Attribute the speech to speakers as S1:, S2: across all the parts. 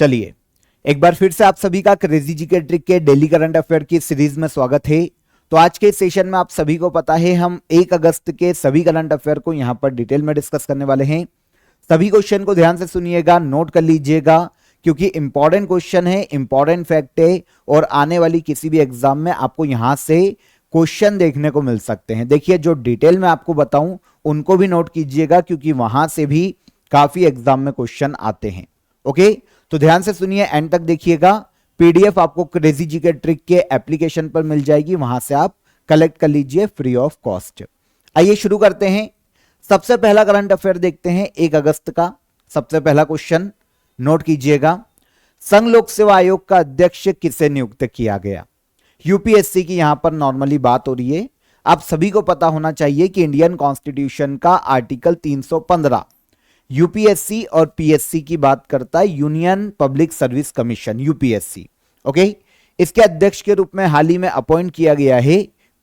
S1: चलिए एक बार फिर से आप सभी का क्रेजी जी के ट्रिक के डेली करंट अफेयर की सीरीज में स्वागत है। तो आज के सेशन में आप सभी को पता है हम 1 अगस्त के सभी करंट अफेयर को यहां पर डिटेल में डिस्कस करने वाले हैं। सभी क्वेश्चन को ध्यान से सुनिएगा, नोट कर लीजिएगा क्योंकि इंपॉर्टेंट क्वेश्चन है, इंपॉर्टेंट फैक्ट है और आने वाली किसी भी एग्जाम में आपको यहां से क्वेश्चन देखने को मिल सकते हैं। देखिए जो डिटेल में आपको बताऊं उनको भी नोट कीजिएगा क्योंकि वहां से भी काफी एग्जाम में क्वेश्चन आते हैं। ओके, तो ध्यान से सुनिए, एंड तक देखिएगा। पीडीएफ आपको क्रेजी जी के ट्रिक के एप्लीकेशन पर मिल जाएगी, वहां से आप कलेक्ट कर लीजिए फ्री ऑफ कॉस्ट। आइए शुरू करते हैं। सबसे पहला करंट अफेयर देखते हैं 1 अगस्त का। सबसे पहला क्वेश्चन नोट कीजिएगा, संघ लोक सेवा आयोग का अध्यक्ष किसे नियुक्त किया गया? यूपीएससी की यहां पर नॉर्मली बात हो रही है। आप सभी को पता होना चाहिए कि इंडियन कॉन्स्टिट्यूशन का आर्टिकल 315 यूपीएससी और पीएससी की बात करता है, union public service commission UPSC. Okay, इसके अध्यक्ष के रूप में हाल ही में अपॉइंट किया गया है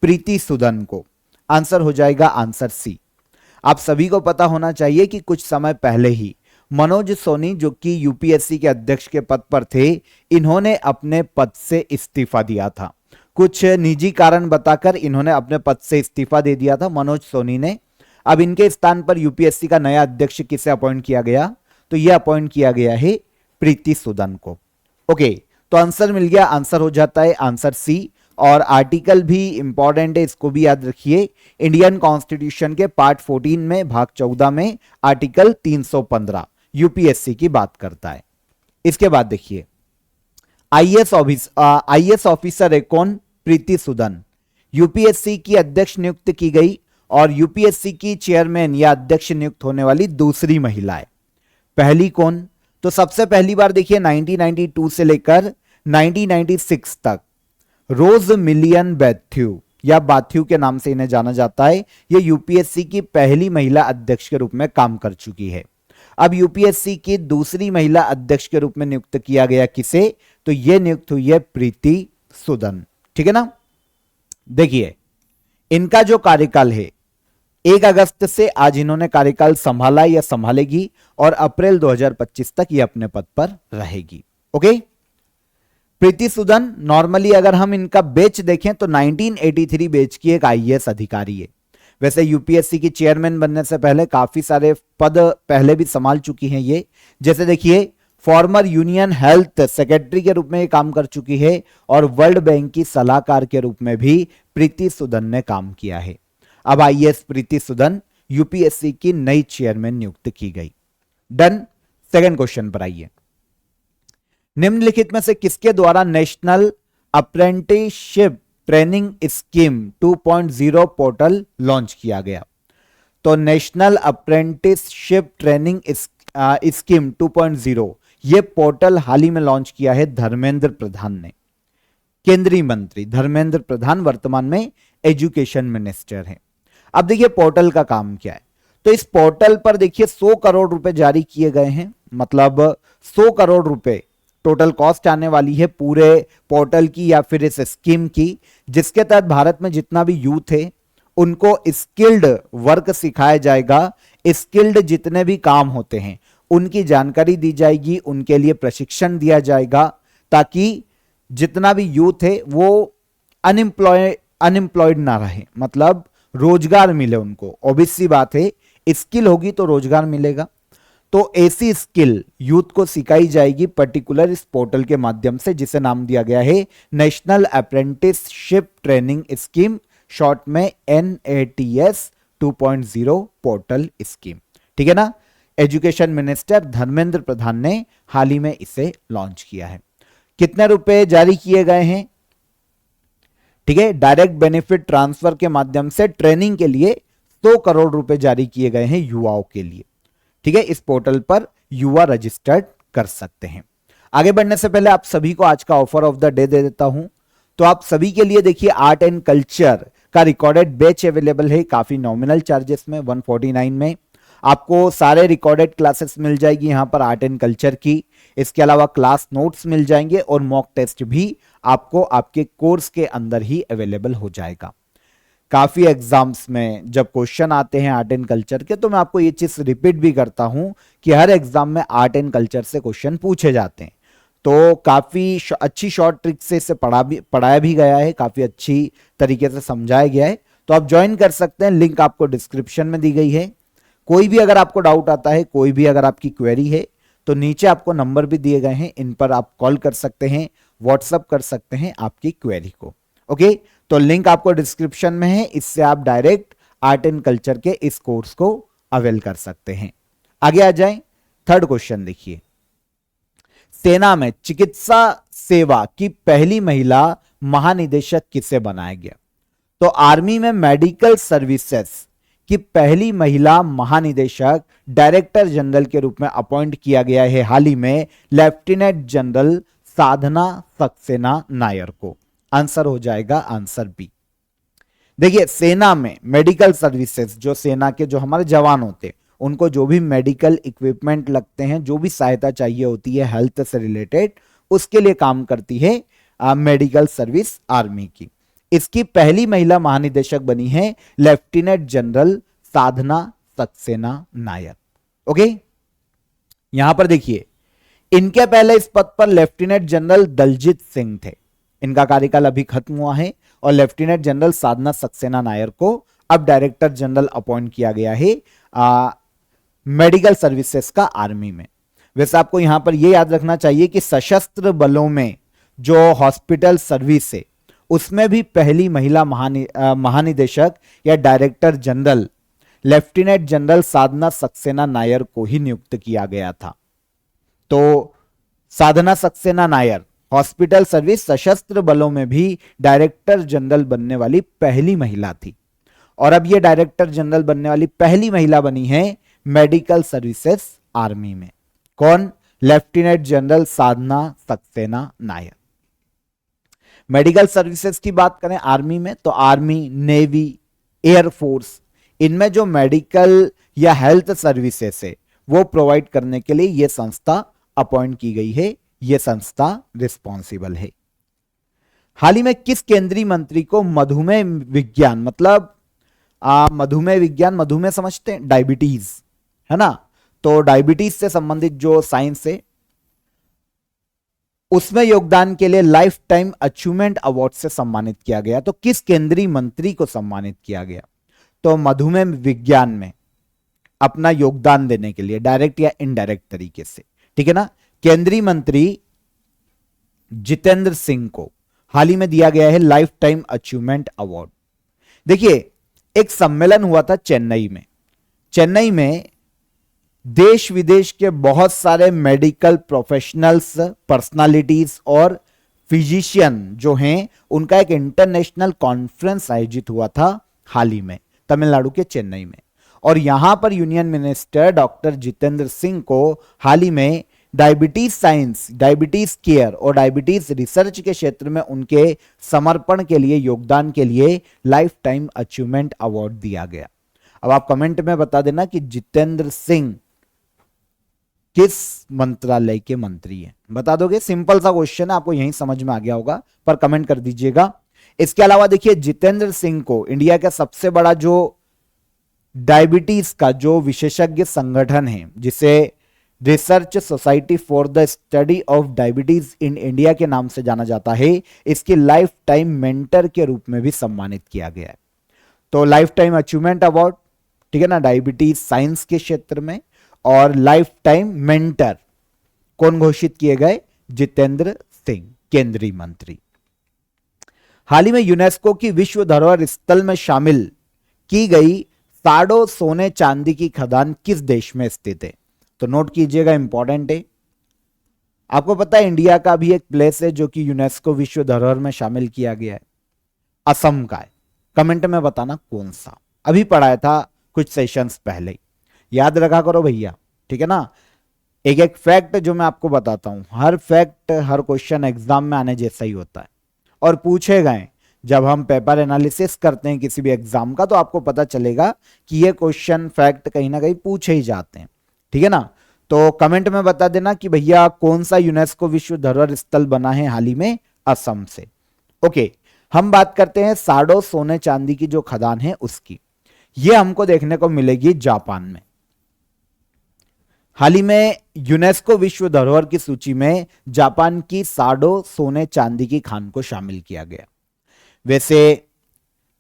S1: प्रीति सूदन को। आंसर हो जाएगा आंसर सी। आप सभी को पता होना चाहिए कि कुछ समय पहले ही मनोज सोनी जो कि यूपीएससी के अध्यक्ष के पद पर थे, इन्होंने अपने पद से इस्तीफा दिया था। कुछ निजी कारण बताकर इन्होंने अपने पद से इस्तीफा दे दिया था मनोज सोनी ने। अब इनके स्थान पर यूपीएससी का नया अध्यक्ष किसे अपॉइंट किया गया? तो यह अपॉइंट किया गया है प्रीति सूदन को। ओके, तो आंसर मिल गया, आंसर हो जाता है आंसर सी। और आर्टिकल भी इंपॉर्टेंट है, इसको भी याद रखिए। इंडियन कॉन्स्टिट्यूशन के पार्ट 14 में भाग 14 में आर्टिकल 315 यूपीएससी की बात करता है। इसके बाद देखिए आईएएस ऑफिसर है कौन? प्रीति सूदन। यूपीएससी की अध्यक्ष नियुक्त की गई और यूपीएससी की चेयरमैन या अध्यक्ष नियुक्त होने वाली दूसरी महिला है। पहली कौन? तो सबसे पहली बार देखिए 1992 से लेकर 1996 तक रोज मिलियन बैथ्यू या बाथ्यू के नाम से इन्हें जाना जाता है। यह यूपीएससी की पहली महिला अध्यक्ष के रूप में काम कर चुकी है। अब यूपीएससी की दूसरी महिला अध्यक्ष के रूप में नियुक्त किया गया किसे? तो यह नियुक्त हुई है प्रीति सूदन। ठीक है ना। देखिए इनका जो कार्यकाल है 1 अगस्त से आज इन्होंने कार्यकाल संभाला या संभालेगी और अप्रैल 2025 तक ये अपने पद पर रहेगी। ओके, प्रीति सूदन नॉर्मली अगर हम इनका बैच देखें तो 1983 बैच की एक आईएएस अधिकारी है। वैसे यूपीएससी की चेयरमैन बनने से पहले काफी सारे पद पहले भी संभाल चुकी हैं ये। जैसे देखिए फॉर्मर यूनियन हेल्थ सेक्रेटरी के रूप में ये काम कर चुकी है और वर्ल्ड बैंक की सलाहकार के रूप में भी प्रीति सूदन ने काम किया है। अब आईएएस प्रीति सूदन यूपीएससी की नई चेयरमैन नियुक्त की गई। डन। सेकंड क्वेश्चन पर आइए। निम्नलिखित में से किसके द्वारा national apprenticeship training scheme 2.0 portal launch किया गया? तो नेशनल अप्रेंटिसशिप ट्रेनिंग स्कीम 2.0 ये पोर्टल हाल ही में लॉन्च किया है धर्मेंद्र प्रधान ने। केंद्रीय मंत्री धर्मेंद्र प्रधान वर्तमान में एजुकेशन मिनिस्टर हैं। अब देखिए पोर्टल का काम क्या है। तो इस पोर्टल पर देखिए 100 करोड़ रुपए जारी किए गए हैं, मतलब 100 करोड़ रुपए टोटल कॉस्ट आने वाली है पूरे पोर्टल की या फिर इस स्कीम की, जिसके तहत भारत में जितना भी यूथ है उनको स्किल्ड वर्क सिखाया जाएगा। स्किल्ड जितने भी काम होते हैं उनकी जानकारी दी जाएगी, उनके लिए प्रशिक्षण दिया जाएगा ताकि जितना भी यूथ है वो अनएम्प्लॉयड ना रहे, मतलब रोजगार मिले उनको। ऑब्वियस सी बात है, स्किल होगी तो रोजगार मिलेगा। तो ऐसी स्किल यूथ को सिखाई जाएगी पर्टिकुलर इस पोर्टल के माध्यम से, जिसे नाम दिया गया है national apprenticeship training scheme, short में NATS 2.0 पोर्टल स्कीम। ठीक है ना। एजुकेशन मिनिस्टर धर्मेंद्र प्रधान ने हाल ही में इसे लॉन्च किया है। कितने रुपए जारी किए गए हैं? ठीक है, डायरेक्ट बेनिफिट ट्रांसफर के माध्यम से ट्रेनिंग के लिए 100 करोड़ रुपए जारी किए गए हैं युवाओं के लिए। ठीक है, इस पोर्टल पर युवा रजिस्टर्ड कर सकते हैं। आगे बढ़ने से पहले आप सभी को आज का offer of the day they देता हूं। तो आप सभी के लिए देखिए आर्ट एंड कल्चर का रिकॉर्डेड बैच अवेलेबल है, काफी नॉमिनल चार्जेस में 149 में आपको सारे रिकॉर्डेड क्लासेस मिल जाएगी यहां पर आर्ट एंड कल्चर की। इसके अलावा क्लास नोट्स मिल जाएंगे और मॉक टेस्ट भी आपको आपके कोर्स के अंदर ही अवेलेबल हो जाएगा। काफी एग्जाम्स में जब क्वेश्चन आते हैं आर्ट एंड कल्चर के, तो मैं आपको ये चीज रिपीट भी करता हूं कि हर एग्जाम में आर्ट एंड कल्चर से क्वेश्चन पूछे जाते हैं। तो काफी अच्छी शॉर्ट ट्रिक से इसे पढ़ाया भी गया है, काफी अच्छी तरीके से समझाया गया है। तो आप ज्वाइन कर सकते हैं, लिंक आपको डिस्क्रिप्शन में दी गई है। कोई भी अगर आपको डाउट आता है, कोई भी अगर आपकी क्वेरी है, तो नीचे आपको नंबर भी दिए गए हैं, इन पर आप कॉल कर सकते हैं, व्हाट्सअप कर सकते हैं आपकी क्वेरी को। ओके, तो लिंक आपको डिस्क्रिप्शन में है, इससे आप डायरेक्ट आर्ट एंड कल्चर के इस कोर्स को अवेल कर सकते हैं। आगे आ जाएं, थर्ड क्वेश्चन देखिए, सेना में चिकित्सा सेवा की पहली महिला महानिदेशक किसे बनाया गया? तो आर्मी में मेडिकल सर्विसेज की पहली महिला महानिदेशक डायरेक्टर जनरल के रूप में अपॉइंट किया गया है हाल ही में लेफ्टिनेंट जनरल साधना सक्सेना नायर को। आंसर हो जाएगा आंसर बी। देखिए, सेना में मेडिकल सर्विसेज, जो सेना के जो हमारे जवान होते हैं, उनको जो भी मेडिकल इक्विपमेंट लगते हैं, जो भी सहायता चाहिए होती है हेल्थ से रिलेटेड, उसके लिए काम करती है मेडिकल सर्विस आर्मी की। इसकी पहली महिला महानिदेशक बनी है लेफ्टिनेंट जनरल साधना सक्सेना नायर। ओके, यहां पर देखिए, इनके पहले इस पद पर लेफ्टिनेंट जनरल दलजीत सिंह थे, इनका कार्यकाल अभी खत्म हुआ है, और लेफ्टिनेंट जनरल साधना सक्सेना नायर को अब डायरेक्टर जनरल अपॉइंट किया गया है मेडिकल सर्विसेज का आर्मी में। वैसे आपको यहां पर यह याद रखना चाहिए कि सशस्त्र बलों में जो हॉस्पिटल सर्विस है, उसमें भी पहली महिला महानिदेशक या डायरेक्टर जनरल लेफ्टिनेंट जनरल साधना सक्सेना नायर को ही नियुक्त किया गया था। तो साधना सक्सेना नायर हॉस्पिटल सर्विस सशस्त्र बलों में भी डायरेक्टर जनरल बनने वाली पहली महिला थी, और अब यह डायरेक्टर जनरल बनने वाली पहली महिला बनी है मेडिकल सर्विसेज आर्मी में। कौन? लेफ्टिनेंट जनरल साधना सक्सेना नायर। मेडिकल सर्विसेज की बात करें आर्मी में, तो आर्मी, नेवी, एयरफोर्स, इनमें जो मेडिकल या हेल्थ सर्विसेज है वो प्रोवाइड करने के लिए यह संस्था अपॉइंट की गई है, यह संस्था रिस्पॉन्सिबल है। हाल ही में किस केंद्रीय मंत्री को मधुमेह विज्ञान, मतलब मधुमेह विज्ञान, मधुमेह समझते हैं, डायबिटीज है ना, तो डायबिटीज से संबंधित जो साइंस है उसमें योगदान के लिए लाइफ टाइम अचीवमेंट अवार्ड से सम्मानित किया गया? तो किस केंद्रीय मंत्री को सम्मानित किया गया? तो मधुमेह विज्ञान में अपना योगदान देने के लिए डायरेक्ट या इनडायरेक्ट तरीके से, ठीक है ना, केंद्रीय मंत्री जितेंद्र सिंह को हाल ही में दिया गया है लाइफ टाइम अचीवमेंट अवार्ड। देखिए, एक सम्मेलन हुआ था चेन्नई में देश विदेश के बहुत सारे मेडिकल प्रोफेशनल्स, पर्सनालिटीज और फिजिशियन जो हैं, उनका एक इंटरनेशनल कॉन्फ्रेंस आयोजित हुआ था हाल ही में तमिलनाडु के चेन्नई में, और यहां पर union minister doctor Jitendra Singh को हाल ही में डायबिटीज साइंस, डायबिटीज केयर और डायबिटीज रिसर्च के क्षेत्र में उनके समर्पण के लिए, योगदान के लिए लाइफ टाइम अचीवमेंट अवार्ड दिया गया। अब आप कमेंट में बता देना कि जितेंद्र सिंह किस मंत्रालय के मंत्री हैं, बता दोगे? सिंपल सा क्वेश्चन है, आपको यहीं समझ में आ गया होगा, पर कमेंट कर दीजिएगा। इसके अलावा देखिए, जितेंद्र सिंह को इंडिया का सबसे बड़ा जो डायबिटीज का जो विशेषज्ञ संगठन है, जिसे research society for the study of diabetes in India के नाम से जाना जाता है, इसकी लाइफ टाइम मेंटर के रूप में भी सम्मानित किया गया है। तो लाइफ टाइम अचीवमेंट अवार्ड, ठीक है ना, डायबिटीज साइंस के क्षेत्र में, और लाइफ टाइम मेंटर कौन घोषित किए गए? जितेंद्र सिंह, केंद्रीय मंत्री। हाल ही में यूनेस्को की विश्व धरोहर स्थल में शामिल की गई साडो सोने चांदी की खदान किस देश में स्थित है? तो नोट कीजिएगा, इंपॉर्टेंट है। आपको पता है इंडिया का भी एक प्लेस है जो कि यूनेस्को विश्व धरोहर में शामिल किया गया है, असम का है। कमेंट में बताना कौन सा, अभी पढ़ाया था कुछ सेशंस पहले, याद रखा करो भैया, ठीक है ना। एक एक फैक्ट जो मैं आपको बताता हूं, हर फैक्ट हर क्वेश्चन एग्जाम में आने जैसा ही होता है, और पूछे गए जब हम पेपर एनालिसिस करते हैं किसी भी एग्जाम का, तो आपको पता चलेगा कि ये क्वेश्चन फैक्ट कहीं ना कहीं पूछे ही जाते हैं, ठीक है ना। तो कमेंट में बता देना कि भैया कौन सा यूनेस्को विश्व धरोहर स्थल बना है हाल ही में? असम से। ओके, हम बात करते हैं साडो सोने चांदी की जो खदान है उसकी। ये हमको देखने को मिलेगी जापान में। हाल ही में यूनेस्को विश्व धरोहर की सूची में जापान की साडो सोने चांदी की खान को शामिल किया गया। वैसे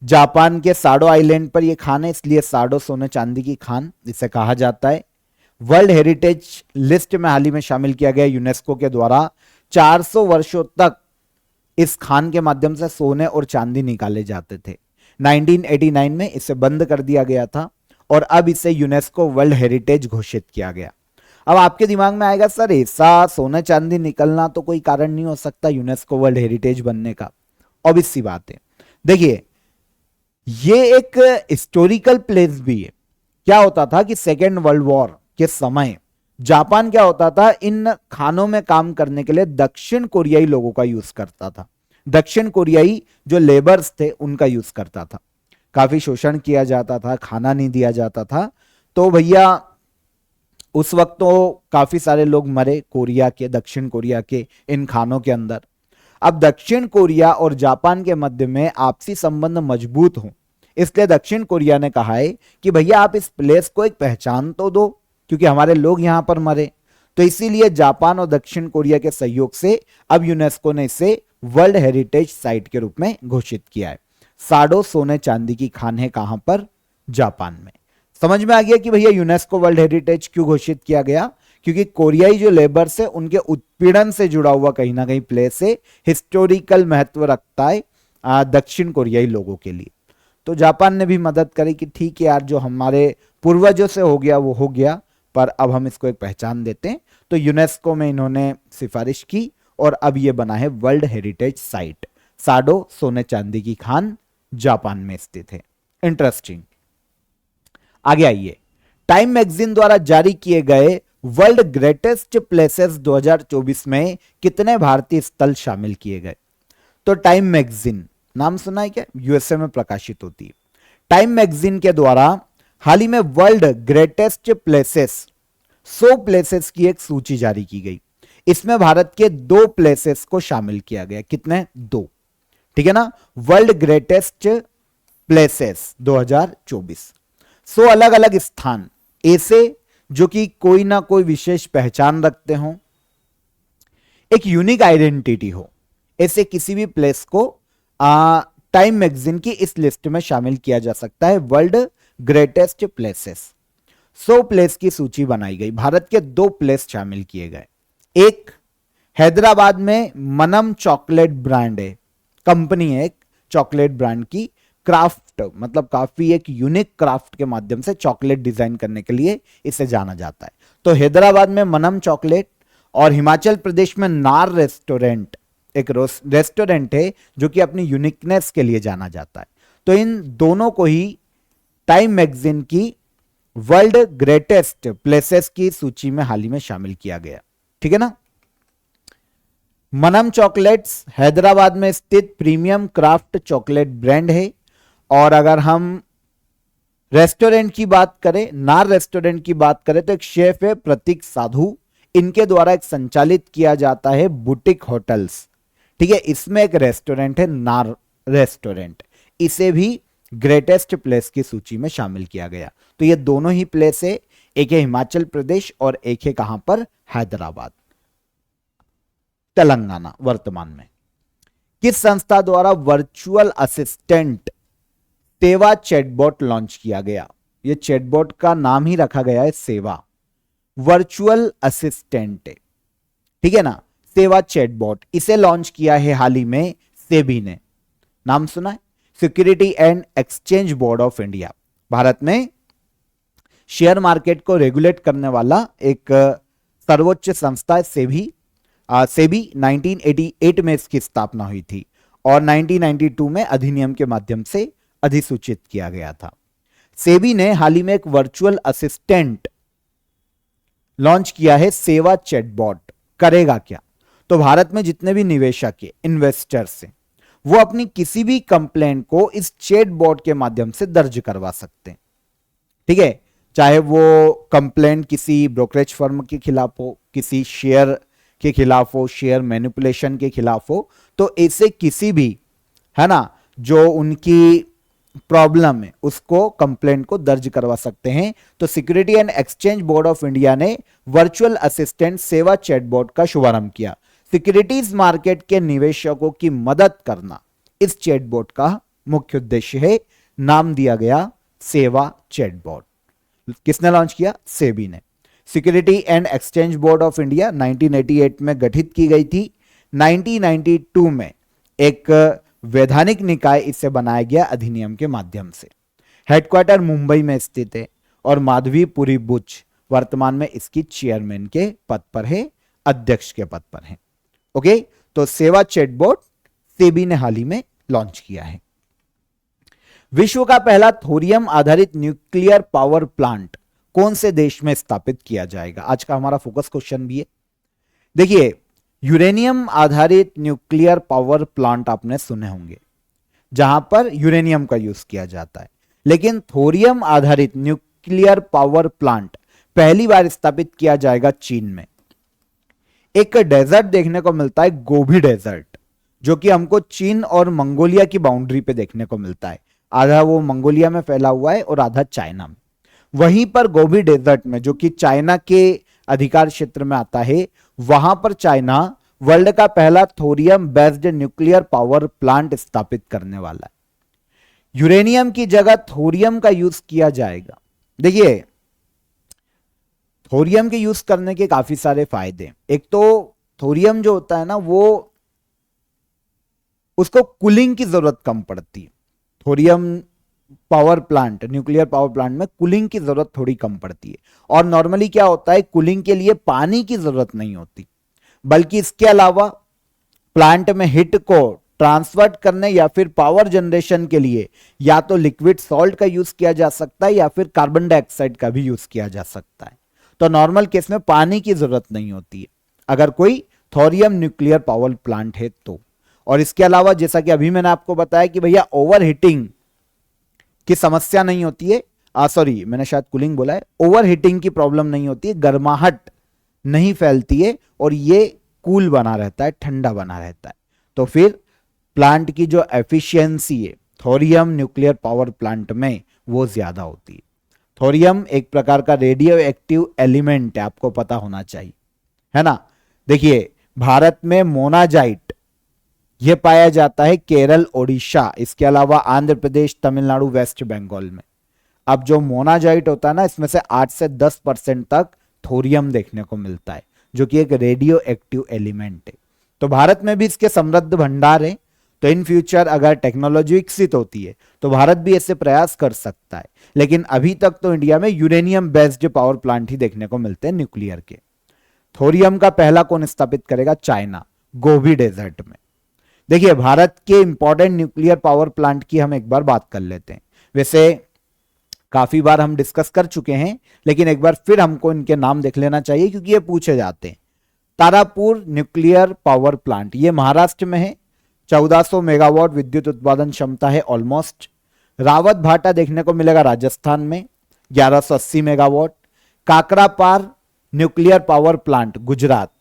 S1: जापान के साडो आइलैंड पर यह खान है, इसलिए साडो सोने चांदी की खान इसे कहा जाता है। वर्ल्ड हेरिटेज लिस्ट में हाल ही में शामिल किया गया यूनेस्को के द्वारा। 400 वर्षों तक इस खान के माध्यम से सोने और चांदी निकाले जाते थे। 1989 में इसे बंद कर दिया गया था और अब इसे यूनेस्को वर्ल्ड हेरिटेज घोषित किया गया। अब आपके दिमाग में आएगा, सर ऐसा सोना चांदी निकलना तो कोई कारण नहीं हो सकता यूनेस्को वर्ल्ड हेरिटेज बनने का। ऑब्वियस सी बात है। देखिए, ये एक हिस्टोरिकल प्लेस भी है। क्या होता था कि सेकेंड वर्ल्ड वॉर के समय जापान क्या होता था, इन खानों में काम करने के लिए दक्षिण कोरियाई लोगों का यूज करता था। दक्षिण कोरियाई जो लेबर्स थे उनका यूज करता था। काफी शोषण किया जाता था, खाना नहीं दिया जाता था। तो भैया उस वक्त तो काफी सारे लोग मरे कोरिया के, दक्षिण कोरिया के इन खानों के अंदर। अब दक्षिण कोरिया और जापान के मध्य में आपसी संबंध मजबूत हो, इसलिए दक्षिण कोरिया ने कहा है कि भैया आप इस प्लेस को एक पहचान तो दो, क्योंकि हमारे लोग यहां पर मरे। तो इसीलिए जापान और दक्षिण कोरिया के सहयोग से अब यूनेस्को ने इसे वर्ल्ड हेरिटेज साइट के रूप में घोषित किया है। साडो सोने चांदी की खान है कहां पर? जापान में। समझ में आ गया कि भैया यूनेस्को वर्ल्ड हेरिटेज क्यों घोषित किया गया? क्योंकि कोरियाई जो लेबर्स है उनके उत्पीड़न से जुड़ा हुआ कहीं ना कहीं प्लेस है, हिस्टोरिकल महत्व रखता है दक्षिण कोरियाई लोगों के लिए। तो जापान ने भी मदद करी कि ठीक है यार, जो हमारे पूर्वजों से हो गया वो हो गया, पर अब हम इसको एक पहचान देते हैं। तो यूनेस्को में इन्होंने सिफारिश की और अब ये बना है वर्ल्ड हेरिटेज साइट। साडो सोने चांदी की खान जापान में स्थित है। इंटरेस्टिंग। आगे आइए, टाइम मैगजीन द्वारा जारी किए गए वर्ल्ड ग्रेटेस्ट प्लेसेस 2024 में कितने भारतीय स्थल शामिल किए गए? तो टाइम मैगजीन नाम सुना है क्या? यूएसए में प्रकाशित होती है। टाइम मैगजीन के द्वारा हाल ही में वर्ल्ड ग्रेटेस्ट प्लेसेस 100 प्लेसेस की एक सूची जारी की गई। इसमें भारत के 2 प्लेसेस को शामिल किया गया। कितने? 2। ठीक है ना। वर्ल्ड ग्रेटेस्ट प्लेसेस 2024, 100 अलग अलग स्थान ऐसे जो कि कोई ना कोई विशेष पहचान रखते हो, एक यूनिक आइडेंटिटी हो, ऐसे किसी भी प्लेस को टाइम मैगजीन की इस लिस्ट में शामिल किया जा सकता है। वर्ल्ड ग्रेटेस्ट प्लेसेस 100 प्लेस की सूची बनाई गई। भारत के 2 प्लेस शामिल किए गए। एक हैदराबाद में मनम चॉकलेट ब्रांड है, कंपनी है एक चॉकलेट ब्रांड की, क्राफ्ट मतलब काफी एक यूनिक क्राफ्ट के माध्यम से चॉकलेट डिजाइन करने के लिए इसे जाना जाता है। तो हैदराबाद में मनम चॉकलेट, और हिमाचल प्रदेश में नार रेस्टोरेंट एक रेस्टोरेंट है जो कि अपनी यूनिकनेस के लिए जाना जाता है। तो इन दोनों को ही टाइम मैगजीन की वर्ल्ड ग्रेटेस्ट प्लेसेस की सूची में हाल ही में शामिल किया गया। ठीक है ना। मनम चॉकलेट्स हैदराबाद में स्थित प्रीमियम क्राफ्ट चॉकलेट ब्रांड है। और अगर हम रेस्टोरेंट की बात करें, नार रेस्टोरेंट की बात करें, तो एक शेफ है प्रतीक साधु, इनके द्वारा एक संचालित किया जाता है बुटीक होटल्स। ठीक है, इसमें एक रेस्टोरेंट है नार रेस्टोरेंट, इसे भी ग्रेटेस्ट प्लेस की सूची में शामिल किया गया। तो ये दोनों ही प्लेस है, एक है हिमाचल प्रदेश और एक है कहां पर? हैदराबाद, तेलंगाना वर्तमान में। किस संस्था द्वारा वर्चुअल असिस्टेंट सेवा चैटबॉट लॉन्च किया गया? ये चैटबॉट का नाम ही रखा गया है सेवा, वर्चुअल असिस्टेंट है। ठीक है ना, सेवा चैटबॉट, इसे लॉन्च किया है हाल ही में सेबी ने। नाम सुना है? Security and exchange board of India, Bharat में शेयर मार्केट को रेगुलेट करने वाला एक सर्वोच्च संस्था है सेबी। सेबी 1988 में इसकी स्थापना हुई थी और 1992 में अधिनियम के माध्यम से अधिसूचित किया गया था। सेबी ने हाल ही में एक वर्चुअल असिस्टेंट लॉन्च किया है, सेवा चैटबॉट। करेगा क्या? तो भारत में जितने भी निवेशक है, इन्वेस्टर्स हैं, वो अपनी किसी भी कंप्लेंट को इस चैटबॉट के माध्यम से दर्ज करवा सकते हैं। ठीक है, चाहे वो कंप्लेंट किसी ब्रोकरेज फर्म के खिलाफ हो, किसी शेयर के खिलाफ हो, शेयर मैनिपुलेशन के खिलाफ हो, तो ऐसे किसी भी, है ना, जो उनकी प्रॉब्लम है उसको कंप्लेंट को दर्ज करवा सकते हैं। तो security and exchange board of India ने वर्चुअल असिस्टेंट सेवा चैटबॉट का शुभारंभ किया। सिक्योरिटीज मार्केट के निवेशकों की मदद करना इस चैटबॉट का मुख्य उद्देश्य है। नाम दिया गया सेवा चैटबॉट। किसने लॉन्च किया? सेबी ने। Security and exchange board of India 1988 में गठित की गई थी। 1992 में एक वैधानिक निकाय इसे बनाया गया अधिनियम के माध्यम से। हेडक्वार्टर मुंबई में स्थित है और माधवीपुरी बुच वर्तमान में इसकी चेयरमैन के पद पर है, अध्यक्ष के पद पर है। ओके, तो सेवा चैटबॉट सेबी ने हाल ही में लॉन्च किया है। विश्व का पहला थोरियम आधारित न्यूक्लियर पावर प्लांट कौन से देश में स्थापित किया जाएगा? आज का हमारा फोकस क्वेश्चन भी है। देखिए, यूरेनियम आधारित न्यूक्लियर पावर प्लांट आपने सुने होंगे जहां पर यूरेनियम का यूज किया जाता है, लेकिन थोरियम आधारित न्यूक्लियर पावर प्लांट पहली बार स्थापित किया जाएगा चीन में। एक डेजर्ट देखने को मिलता है, गोबी डेजर्ट, जो कि हमको चीन और मंगोलिया की बाउंड्री पे देखने को मिलता है। आधा वो मंगोलिया में फैला हुआ है और आधा चाइना में। वहीं पर गोबी डेजर्ट में, जो कि चाइना के अधिकार क्षेत्र में आता है, वहां पर चाइना वर्ल्ड का पहला thorium based nuclear power plant स्थापित करने वाला है। यूरेनियम की जगह थोरियम का यूज किया जाएगा। देखिए, थोरियम के यूज करने के काफी सारे फायदे। एक तो थोरियम जो होता है ना, वो उसको कूलिंग की जरूरत कम पड़ती है। Thorium power plant, nuclear power plant में कूलिंग की जरूरत थोड़ी कम पड़ती है। और नॉर्मली क्या होता है, कूलिंग के लिए पानी की जरूरत नहीं होती, बल्कि इसके अलावा प्लांट में हीट को ट्रांसफर करने या फिर पावर जनरेशन के लिए या तो लिक्विड सॉल्ट का यूज किया जा सकता है या फिर कार्बन डाइऑक्साइड का भी यूज किया जा सकता है। तो नॉर्मल केस में पानी की जरूरत नहीं होती है अगर कोई थोरियम न्यूक्लियर पावर प्लांट है तो। और इसके अलावा जैसा कि अभी मैंने आपको बताया कि भैया ओवर हीटिंग की समस्या नहीं होती है, सॉरी मैंने शायद कूलिंग बोला है, ओवर हीटिंग की प्रॉब्लम नहीं होती है, गर्माहट नहीं फैलती है और ये कूल बना रहता है, ठंडा बना रहता है। तो फिर प्लांट की जो एफिशिएंसी है थोरियम न्यूक्लियर पावर प्लांट में वो ज्यादा होती है। थोरियम एक प्रकार का रेडियो एक्टिव एलिमेंट है, आपको पता होना चाहिए, है ना। देखिए, भारत में मोनाजाइट यह पाया जाता है केरल, ओडिशा, इसके अलावा आंध्र प्रदेश, तमिलनाडु, वेस्ट बंगाल में। अब जो मोनाजाइट होता है ना, इसमें से 8 से 10% तक थोरियम देखने को मिलता है, जो कि एक रेडियो एक्टिव एलिमेंट है। तो भारत में भी इसके समृद्ध भंडार है। तो इन फ्यूचर अगर टेक्नोलॉजी विकसित होती है तो भारत भी ऐसे प्रयास कर सकता है। लेकिन अभी तक तो इंडिया में यूरेनियम बेस्ड पावर प्लांट ही देखने को मिलते हैं न्यूक्लियर के। थोरियम का पहला कौन स्थापित करेगा? चाइना, गोबी डेजर्ट में। देखिए, भारत के इंपॉर्टेंट न्यूक्लियर पावर प्लांट की हम एक बार बात कर लेते हैं। वैसे काफी बार हम डिस्कस कर चुके हैं, लेकिन एक बार फिर हमको इनके नाम देख लेना चाहिए क्योंकि ये पूछे जाते हैं। तारापुर न्यूक्लियर पावर प्लांट, ये महाराष्ट्र में है, 1400 मेगावाट विद्युत उत्पादन क्षमता है ऑलमोस्ट। रावत भाटा देखने को मिलेगा राजस्थान में, 1180 megawatt. Kakrapar nuclear power plant Gujarat,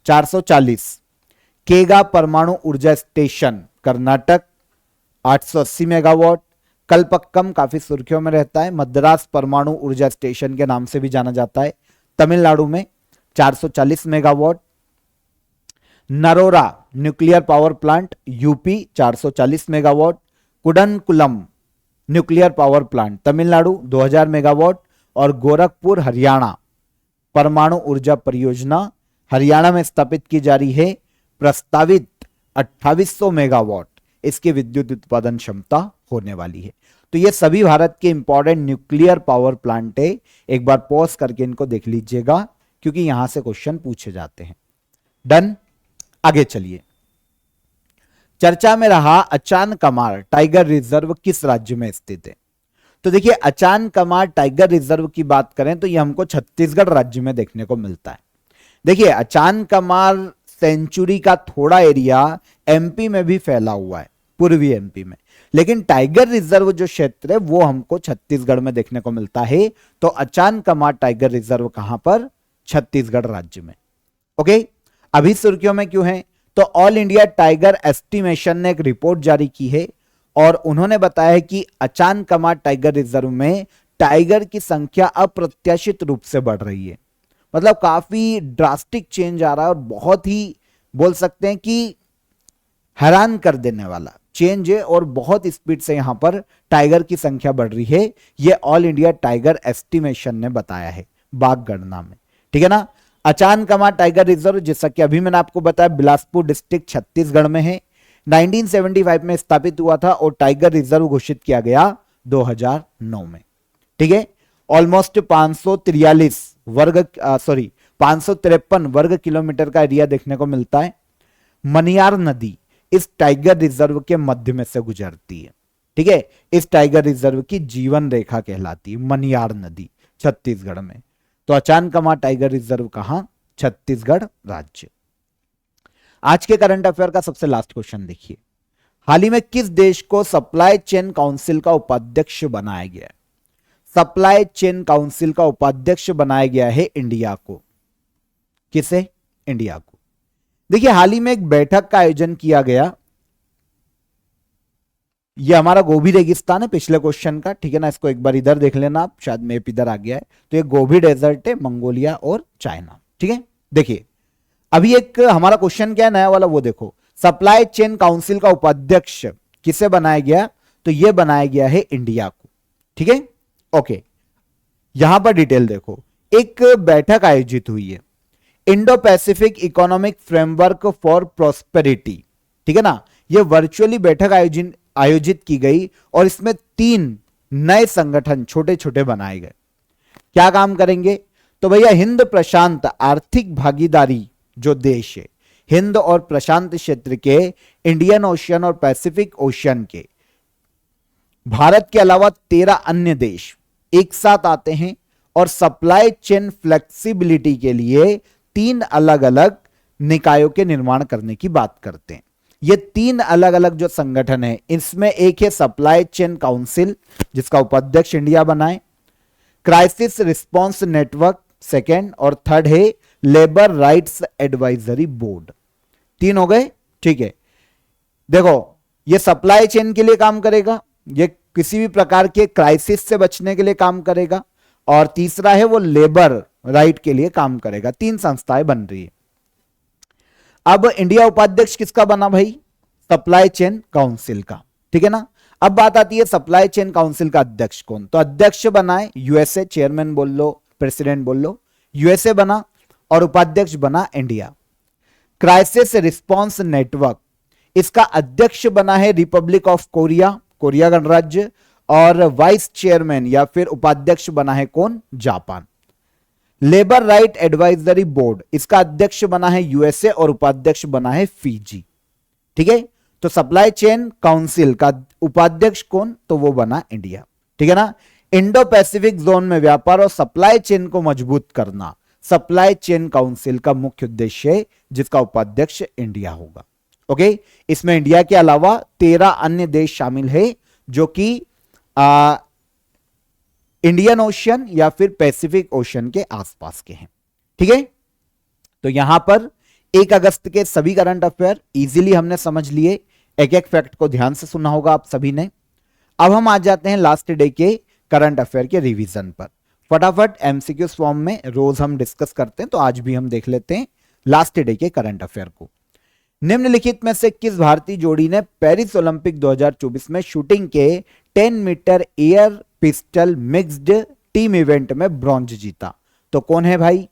S1: 440। केगा परमाणु ऊर्जा स्टेशन कर्नाटक, 880 मेगावाट। कलपक्कम काफी सुर्खियों में रहता है, मद्रास परमाणु ऊर्जा स्टेशन के नाम से भी जाना जाता है, तमिलनाडु में, 440 megawatt. Narora nuclear power plant UP, 440 megawatt. Kudankulam nuclear power plant Tamil Nadu, 2000 megawatt. और गोरखपुर हरियाणा परमाणु ऊर्जा परियोजना हरियाणा में स्थापित की जा रही है, प्रस्तावित 2800 मेगावाट इसकी विद्युत उत्पादन क्षमता होने वाली है। तो ये सभी भारत के इंपॉर्टेंट न्यूक्लियर पावर प्लांट है। एक बार पॉज करके इनको देख लीजिएगा क्योंकि यहां से क्वेश्चन पूछे जाते हैं। डन, आगे चलिए। चर्चा में रहा अचान कमार टाइगर रिजर्व किस राज्य में स्थित है? तो देखिए, अचान कमार टाइगर रिजर्व की बात करें तो यह हमको छत्तीसगढ़ राज्य में देखने को मिलता है। देखिए, अचान कमार सेंचुरी का थोड़ा एरिया एमपी में भी फैला हुआ है, पूर्वी एमपी में, लेकिन टाइगर रिजर्व जो क्षेत्र है वो हमको छत्तीसगढ़ में देखने को मिलता है। तो अचान कमार टाइगर रिजर्व कहां पर? छत्तीसगढ़ राज्य में। ओके, अभी सुर्खियों में क्यों है? तो ऑल इंडिया टाइगर एस्टिमेशन ने एक रिपोर्ट जारी की है और उन्होंने बताया कि अचानकमा टाइगर रिजर्व में टाइगर की संख्या अप्रत्याशित रूप से बढ़ रही है। मतलब काफी ड्रास्टिक चेंज आ रहा है और बहुत ही बोल सकते हैं कि हैरान कर देने वाला चेंज है और बहुत स्पीड से यहां पर टाइगर की संख्या बढ़ रही है। यह ऑल इंडिया टाइगर एस्टिमेशन ने बताया है बाघ गणना में। ठीक है ना। अचानकमा टाइगर रिजर्व जैसा कि अभी मैंने आपको बताया बिलासपुर डिस्ट्रिक्ट छत्तीसगढ़ में है। 1975 में स्थापित हुआ था और टाइगर रिजर्व घोषित किया गया 2009 में। ठीक है। ऑलमोस्ट 553 वर्ग किलोमीटर का एरिया देखने को मिलता है। मनियार नदी इस टाइगर रिजर्व के मध्य में से गुजरती है। ठीक है। इस टाइगर रिजर्व की जीवन रेखा कहलाती है मनियार नदी, छत्तीसगढ़ में। तो अचानकमा टाइगर रिजर्व कहां? छत्तीसगढ़ राज्य। आज के करंट अफेयर का सबसे लास्ट क्वेश्चन देखिए। हाल ही में किस देश को सप्लाई चेन काउंसिल का उपाध्यक्ष बनाया गया है? सप्लाई चेन काउंसिल का उपाध्यक्ष बनाया गया है इंडिया को। किसे? इंडिया को। देखिए हाल ही में एक बैठक का आयोजन किया गया। यह हमारा गोबी रेगिस्तान है पिछले क्वेश्चन का। ठीक है ना। इसको एक बार इधर देख लेना आप, शायद मैप इधर आ गया है। तो ये गोबी डेजर्ट है, मंगोलिया और चाइना। ठीक है। देखिए अभी एक हमारा क्वेश्चन क्या है नया वाला, वो देखो। सप्लाई चेन काउंसिल का उपाध्यक्ष किसे बनाया गया? तो यह बनाया गया है इंडिया को। ठीक है। ओके, यहां पर डिटेल देखो। एक बैठक आयोजित हुई है, Indo Pacific economic framework for prosperity. ठीक है ना। यह वर्चुअली बैठक आयोजित की गई और इसमें 3 नए संगठन छोटे छोटे बनाए गए। क्या काम करेंगे? तो भैया हिंद प्रशांत आर्थिक भागीदारी जो देश है, हिंद और प्रशांत क्षेत्र के, इंडियन ओशियन और पैसिफिक ओशियन के, भारत के अलावा 13 अन्य देश एक साथ आते हैं और सप्लाई चेन फ्लेक्सिबिलिटी के लिए 3 अलग अलग निकायों के निर्माण करने की बात करते हैं। ये 3 अलग अलग जो संगठन है, इसमें एक है सप्लाई चेन काउंसिल जिसका उपाध्यक्ष इंडिया बनाए, क्राइसिस रिस्पांस नेटवर्क सेकेंड, और थर्ड है लेबर राइट्स एडवाइजरी बोर्ड। 3 हो गए। ठीक है। देखो ये सप्लाई चेन के लिए काम करेगा, ये किसी भी प्रकार के क्राइसिस से बचने के लिए काम करेगा, और तीसरा है वो लेबर राइट के लिए काम करेगा। 3 संस्थाएं बन रही है। अब इंडिया उपाध्यक्ष किसका बना भाई? सप्लाई चेन काउंसिल का। ठीक है ना। अब बात आती है सप्लाई चेन काउंसिल का अध्यक्ष कौन? तो अध्यक्ष बनाए यूएसए, चेयरमैन बोल लो, प्रेसिडेंट बोल लो, यूएसए बना, और उपाध्यक्ष बना इंडिया। क्राइसिस रिस्पांस नेटवर्क, इसका अध्यक्ष बना है रिपब्लिक ऑफ कोरिया, कोरिया गणराज्य, और वाइस चेयरमैन या फिर उपाध्यक्ष बना है कौन? Japan. Labour right advisory board, इसका अध्यक्ष बना है यूएसए और उपाध्यक्ष बना है फिजी। ठीक है। तो सप्लाई चेन काउंसिल का उपाध्यक्ष कौन? तो वो बना इंडिया। ठीक है ना। इंडो पैसिफिक जोन में व्यापार और सप्लाई चेन को मजबूत करना सप्लाई चेन काउंसिल का मुख्य उद्देश्य है, जिसका उपाध्यक्ष इंडिया होगा। ओके। इसमें इंडिया के अलावा 13 अन्य देश शामिल है जो कि इंडियन ओशियन या फिर पैसिफिक ओशियन के आसपास के हैं। ठीक है। तो यहां पर 1 अगस्त के सभी करंट अफेयर इजीली हमने समझ लिए। एक एक फैक्ट को ध्यान से सुना होगा आप सभी ने। अब हम आ जाते हैं लास्ट डे के करंट अफेयर के रिवीजन पर। फटाफट एमसीक्यू फॉर्म में रोज हम डिस्कस करते हैं, तो आज भी हम देख लेते हैं लास्ट डे के करंट अफेयर को। निम्नलिखित में से किस भारतीय जोड़ी ने पेरिस ओलंपिक 2024 में शूटिंग के 10 metre air pistol mixed team event में ब्रॉन्ज जीता? तो कौन है भाई?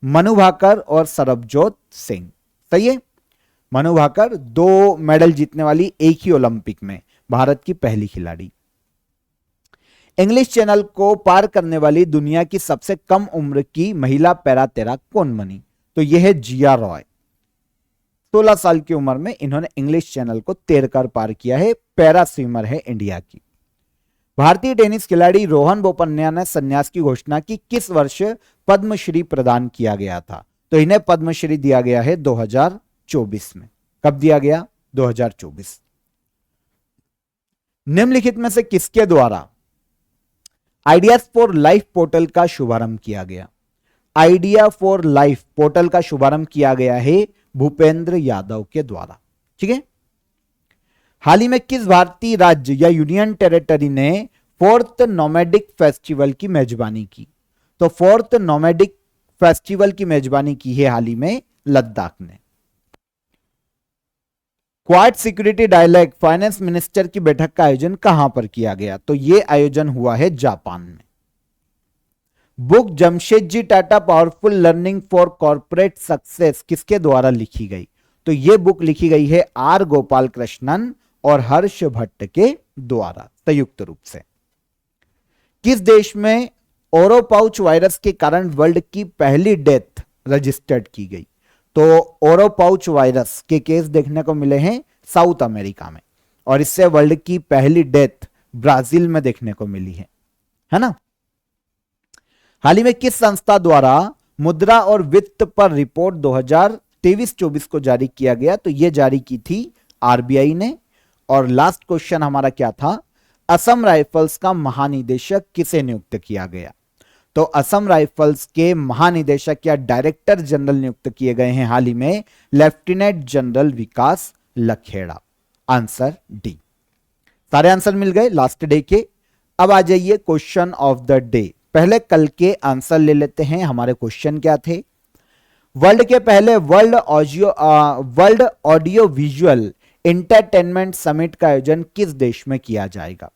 S1: मनु भाकर और सरबजोत सिंह। सही है। मनु भाकर 2 मेडल जीतने वाली एक ही ओलंपिक में भारत की पहली खिलाड़ी। इंग्लिश चैनल को पार करने वाली दुनिया की सबसे कम उम्र की महिला पैरा तैराक कौन बनी? तो यह है जिया रॉय। 16 साल की उम्र में इन्होंने इंग्लिश चैनल को तैरकर पार किया है। पैरा स्विमर है इंडिया की। भारतीय टेनिस खिलाड़ी रोहन बोपन्ना ने संन्यास की घोषणा की किस वर्ष पद्मश्री प्रदान किया गया था? तो इन्हें पद्मश्री दिया गया है 2024 में। कब दिया गया? 2024। निम्नलिखित में से किसके द्वारा आइडियाज फॉर लाइफ पोर्टल का शुभारंभ किया गया? आइडिया फॉर लाइफ पोर्टल का शुभारंभ किया गया है भूपेंद्र यादव के द्वारा। ठीक है। हाल ही में किस भारतीय राज्य या यूनियन टेरिटरी ने फोर्थ नोमैडिक फेस्टिवल की मेजबानी की? तो फोर्थ नोमैडिक फेस्टिवल की मेजबानी की है हाल ही में लद्दाख ने। Quad security dialogue finance minister की बैठक का आयोजन कहां पर किया गया? तो यह आयोजन हुआ है जापान में। Book Jamshedji Tata powerful learning for corporate success किसके द्वारा लिखी गई? तो यह बुक लिखी गई है आर गोपाल कृष्णन और हर्ष भट्ट के द्वारा संयुक्त रूप से। किस देश में ओरोपाउच वायरस के कारण वर्ल्ड की पहली डेथ रजिस्टर्ड की गई? तो ओरोपाउच वायरस के केस देखने को मिले हैं साउथ अमेरिका में, और इससे वर्ल्ड की पहली डेथ ब्राजील में देखने को मिली है ना। हाल ही में किस संस्था द्वारा मुद्रा और वित्त पर रिपोर्ट 2023-24 को जारी किया गया? तो यह जारी की थी आरबीआई ने। और लास्ट क्वेश्चन हमारा क्या था? असम राइफल्स का महानिदेशक किसे नियुक्त किया गया? तो असम राइफल्स के महानिदेशक या डायरेक्टर जनरल नियुक्त किए गए हैं हाल ही में lieutenant general Vikas Lakhera. Answer D. सारे आंसर मिल गए लास्ट डे के। अब आ जाइए क्वेश्चन ऑफ द डे। पहले कल के आंसर ले लेते हैं। हमारे क्वेश्चन क्या थे? वर्ल्ड के पहले world audio visual entertainment summit का आयोजन किस देश में किया जाएगा?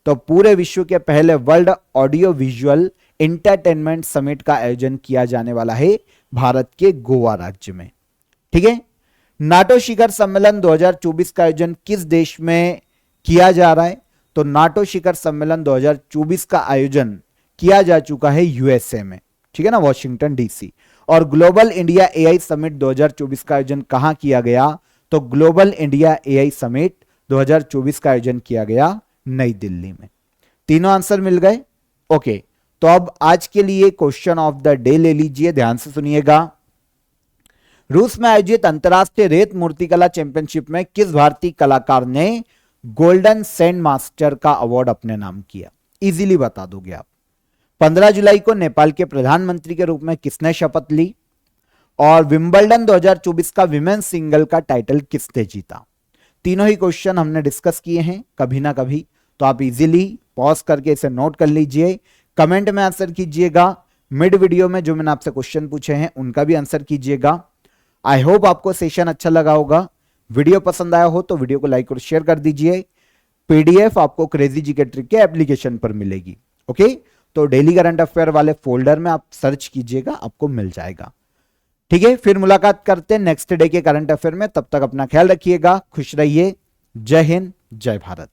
S1: तो पूरे विश्व के पहले world audio visual entertainment summit का आयोजन किया जाने वाला है भारत के गोवा राज्य में। ठीक है। नाटो शिखर सम्मेलन 2024 का आयोजन किस देश में किया जा रहा है? तो नाटो शिखर सम्मेलन 2024 का आयोजन किया जा चुका है यूएसए में। ठीक है ना, वॉशिंगटन डीसी। और ग्लोबल इंडिया एआई समिट 2024 का आयोजन कहां किया गया? तो ग्लोबल इंडिया एआई समिट 2024 का आयोजन किया गया नई दिल्ली में। तीनों आंसर मिल गए। ओके, तो अब आज के लिए क्वेश्चन ऑफ द डे ले लीजिए, ध्यान से सुनिएगा। रूस में आयोजित अंतरराष्ट्रीय रेत मूर्तिकला चैंपियनशिप में किस भारतीय कलाकार ने गोल्डन सैंड मास्टर का अवार्ड अपने नाम किया? इजीली बता दोगे आप। 15 जुलाई को नेपाल के प्रधानमंत्री के रूप में किसने शपथ ली? और विंबलडन 2024 का विमेन्स सिंगल का टाइटल किसने जीता? तीनों ही क्वेश्चन हमने डिस्कस किए हैं कभी ना कभी, तो आप इजीली पॉज करके इसे नोट कर लीजिए, कमेंट में आंसर कीजिएगा। मिड वीडियो में जो मैंने आपसे क्वेश्चन पूछे हैं उनका भी आंसर कीजिएगा। आई होप आपको सेशन अच्छा लगा होगा। वीडियो पसंद आया हो तो वीडियो को लाइक और शेयर कर दीजिए। पीडीएफ आपको क्रेजी जीके ट्रिक के एप्लीकेशन पर मिलेगी। ओके, तो डेली करंट अफेयर वाले फोल्डर में आप सर्च कीजिएगा, आपको मिल जाएगा। ठीक है, फिर मुलाकात करते हैं नेक्स्ट डे के करंट अफेयर में। तब तक अपना ख्याल रखिएगा, खुश रहिए। जय हिंद, जय भारत।